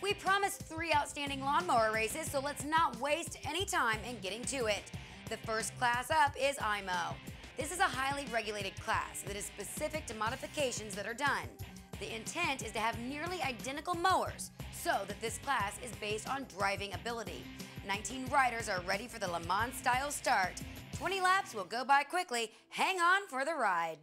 We promised 3 outstanding lawnmower races, so let's not waste any time in getting to it. The first class up is IMOW. This is a highly regulated class that is specific to modifications that are done. The intent is to have nearly identical mowers, so that this class is based on driving ability. 19 riders are ready for the Le Mans style start. 20 laps will go by quickly. Hang on for the ride.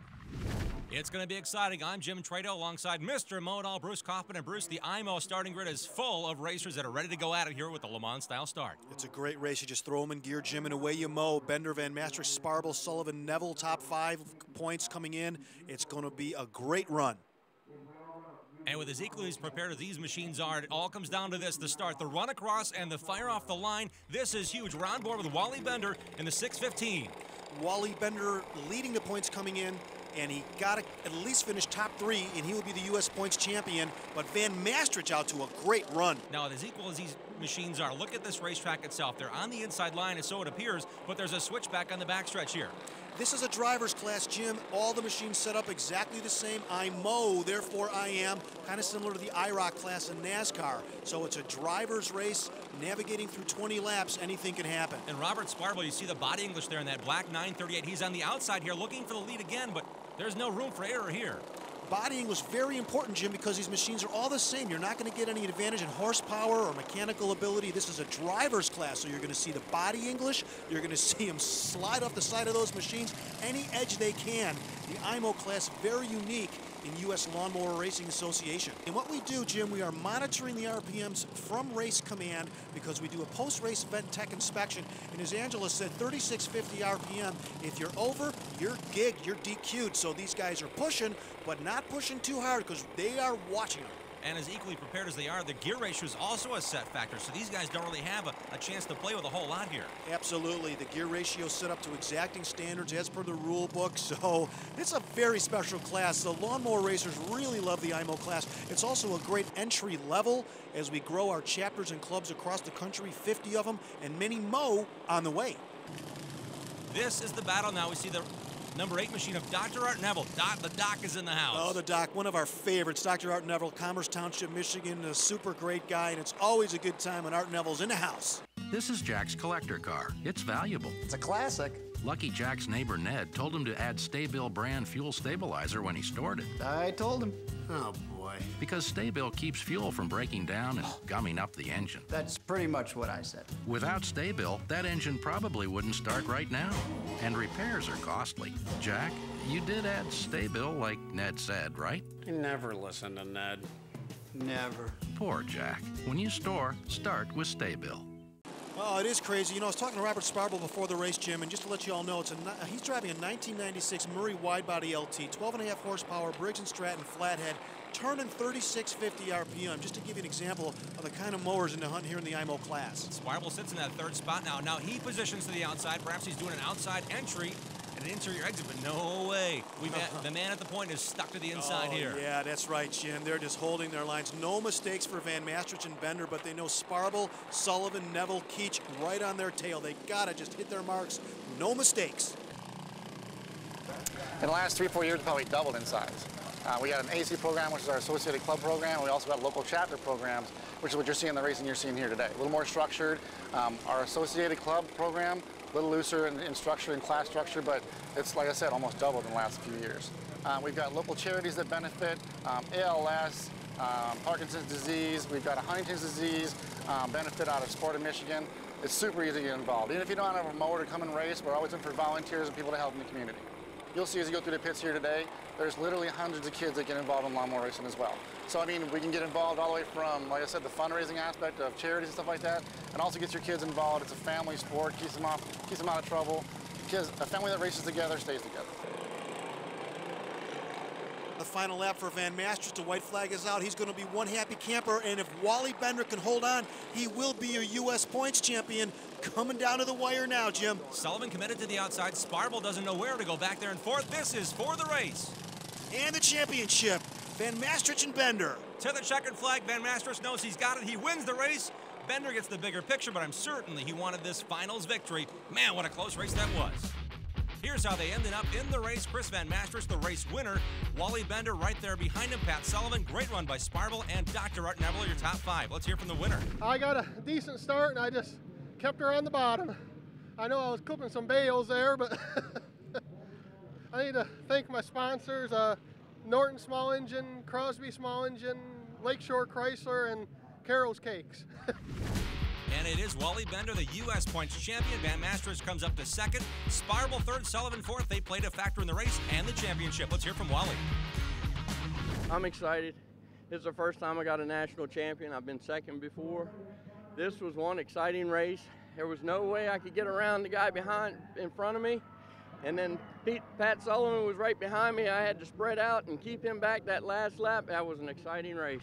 It's going to be exciting. I'm Jim Trado alongside Mr. Modal, Bruce Kaufman. And Bruce, the IMOW starting grid is full of racers that are ready to go at it here with the Le Mans style start. It's a great race. You just throw them in gear, Jim, and away you mow. Bender, Van Mastricht, Sparble, Sullivan, Neville, top 5 points coming in. It's going to be a great run. And with as equally as prepared as these machines are, it all comes down to this, the start, the run across, and the fire off the line. This is huge. We're on board with Wally Bender in the 6:15. Wally Bender leading the points coming in, and he got to at least finish top 3, and he will be the U.S. points champion. But Van Mastricht out to a great run. Now, as equal as these machines are, look at this racetrack itself. They're on the inside line, and so it appears, but there's a switchback on the backstretch here. This is a driver's class, Jim. All the machines set up exactly the same. I mow, therefore I am, kind of similar to the IROC class in NASCAR. So it's a driver's race, navigating through 20 laps, anything can happen. And Robert Sparble, you see the body English there in that black 938. He's on the outside here looking for the lead again, but there's no room for error here. Bodying was very important, Jim, because these machines are all the same. You're not going to get any advantage in horsepower or mechanical ability. This is a driver's class, so you're going to see the body English. You're going to see them slide off the side of those machines any edge they can. The IMOW class, very unique in USLMRA Racing Association. And what we do, Jim, we are monitoring the RPMs from Race Command because we do a post-race event tech inspection. And as Angela said, 3650 RPM. If you're over, you're gigged, you're DQ'd. So these guys are pushing, but not pushing too hard because they are watching them. And as equally prepared as they are, the gear ratio is also a set factor. So these guys don't really have a chance to play with a whole lot here. Absolutely. The gear ratio is set up to exacting standards as per the rule book. So it's a very special class. The lawnmower racers really love the IMOW class. It's also a great entry level as we grow our chapters and clubs across the country, 50 of them, and many more on the way. This is the battle now. We see the number 8 machine of Dr. Art Neville. The Doc is in the house. Oh, the Doc, one of our favorites, Dr. Art Neville, Commerce Township, Michigan, a super great guy, and it's always a good time when Art Neville's in the house. This is Jack's collector car. It's valuable. It's a classic. Lucky Jack's neighbor Ned told him to add STA-BIL brand fuel stabilizer when he stored it. I told him. Oh, boy. Because STA-BIL keeps fuel from breaking down and gumming up the engine. That's pretty much what I said. Without STA-BIL, that engine probably wouldn't start right now. And repairs are costly. Jack, you did add STA-BIL like Ned said, right? You never listen to Ned. Never. Poor Jack. When you store, start with STA-BIL. Oh, it is crazy. You know, I was talking to Robert Sparble before the race, Jim, and just to let you all know, he's driving a 1996 Murray widebody LT, 12.5 horsepower, Briggs & Stratton flathead, turning 3650 RPM, just to give you an example of the kind of mowers in the hunt here in the IMOW class. Sparble sits in that 3rd spot now. Now he positions to the outside. Perhaps he's doing an outside entry and an interior exit, but no way. The man at the point is stuck to the inside here. Yeah, that's right, Jim. They're just holding their lines. No mistakes for Van Mastricht and Bender, but they know Sparble, Sullivan, Neville, Keach right on their tail. They gotta just hit their marks. No mistakes. In the last 3 or 4 years, probably doubled in size. We got an AC program, which is our associated club program, and we also got local chapter programs, which is what you're seeing in the racing you're seeing here today. A little more structured. Our associated club program, a little looser in structure and class structure, but it's, like I said, almost doubled in the last few years. We've got local charities that benefit, ALS, Parkinson's disease, we've got a Huntington's disease benefit out of Sport of Michigan. It's super easy to get involved. Even if you don't have a mower to come and race, we're always looking for volunteers and people to help in the community. You'll see as you go through the pits here today, there's literally hundreds of kids that get involved in lawnmower racing as well. So, I mean, we can get involved all the way from, like I said, the fundraising aspect of charities and stuff like that, and also gets your kids involved. It's a family sport, keeps them out of trouble. Because a family that races together stays together. The final lap for Van Mastricht, the white flag is out. He's going to be one happy camper, and if Wally Bender can hold on, he will be your U.S. points champion. Coming down to the wire now, Jim. Sullivan committed to the outside. Sparble doesn't know where to go back there and forth. This is for the race. And the championship, Van Mastricht and Bender. To the checkered flag, Van Mastricht knows he's got it. He wins the race. Bender gets the bigger picture, but I'm certain he wanted this finals victory. Man, what a close race that was. Here's how they ended up in the race. Chris Van Masters, the race winner. Wally Bender right there behind him. Pat Sullivan, great run by STA-BIL, and Dr. Art Neville, your top 5. Let's hear from the winner. I got a decent start, and I just kept her on the bottom. I know I was clipping some bales there, but I need to thank my sponsors, Norton Small Engine, Crosby Small Engine, Lakeshore Chrysler, and Carol's Cakes. And it is Wally Bender, the U.S. points champion. Van Masters comes up to second. STA-BIL third, Sullivan fourth. They played a factor in the race and the championship. Let's hear from Wally. I'm excited. This is the first time I got a national champion. I've been second before. This was one exciting race. There was no way I could get around the guy in front of me. And then Pat Sullivan was right behind me. I had to spread out and keep him back that last lap. That was an exciting race.